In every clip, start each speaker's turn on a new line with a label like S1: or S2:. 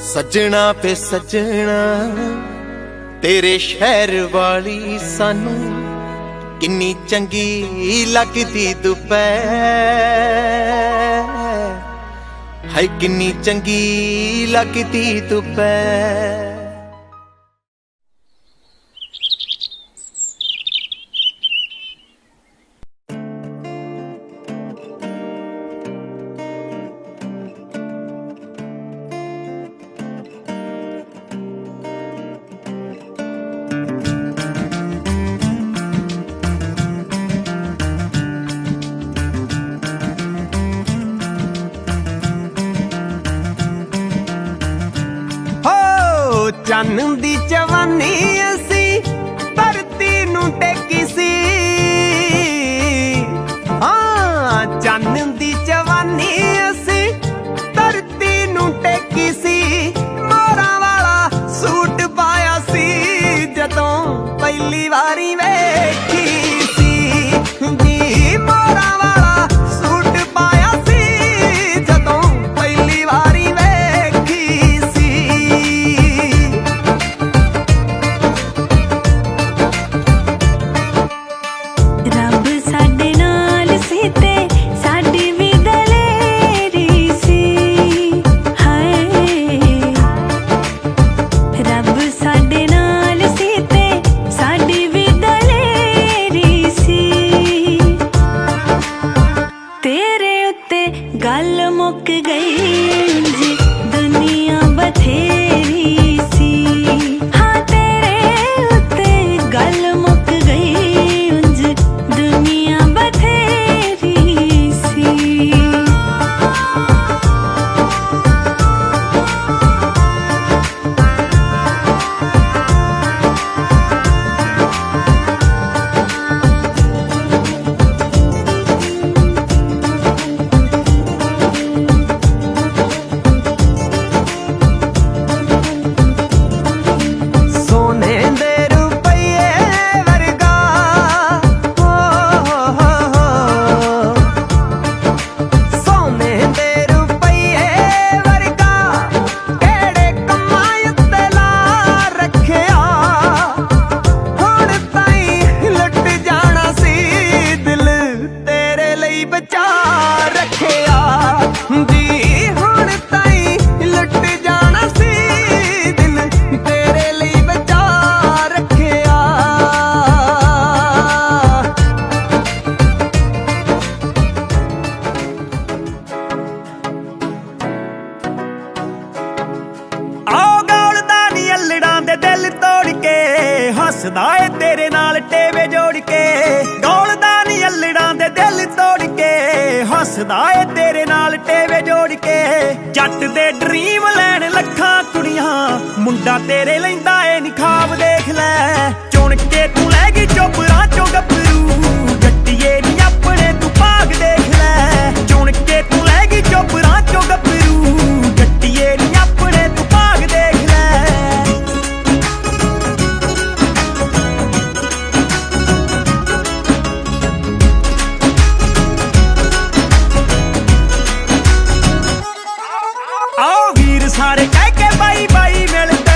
S1: सजना पे सजना तेरे शहर वाली सानू किन्नी चंगी लगदी दोपहर, हाय किन्नी चंगी लगदी दोपहर।
S2: चन्न दी जवानी असी धरती नूं टेकी सी, हाँ चन्न दी जवानी असी धरती नूं टेकी सी। मोरां वाला सूट पाया सी जदों पहली वारी वेखी सी जी। मोरां वाला सूट पाया सी जदों पहली वारी वेखी सी। गल मुक गई जी दुनिया बथेरी सी, हाँ तेरे उत्ते गल मुक गई उंज दुनिया बथेरी सी। हसदा ए तेरे नाल टेवे जोड़ के, डोलदा नी अल्लड़ां दे दिल तोड़ के। हसदा ए तेरे नाल टेवे जोड़ के, जट दे ड्रीम लैन लखां कुड़ियां, मुंडा तेरे लैंदा ए नी ख्वाब देख लै। चुन के तू लै गई चोपरां चों गभरू, जट्टिए नी अपने तू भाग देख लै। चुन के तू लै गई चोपरां चों गभरू, जट्टिए नी अपने तू भाग देख लै। सारे कह के बाई बाई मिलते,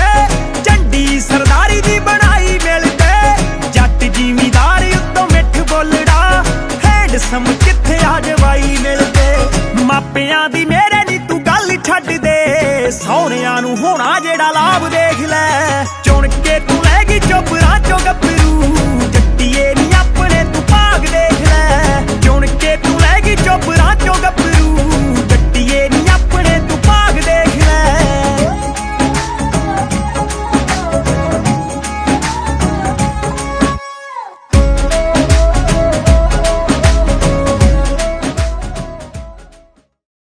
S2: झंडी सरदारी दी बनाई मिलते। जट जिमीदार उत्तों मिठ बोलड़ा, हैंडसम किथे आ जवाई मिलते। मापियां दी मेरे नी तू गल छड्ड दे, सौहरियां नूं होना जेड़ा लाभ देख लै। चुन के तू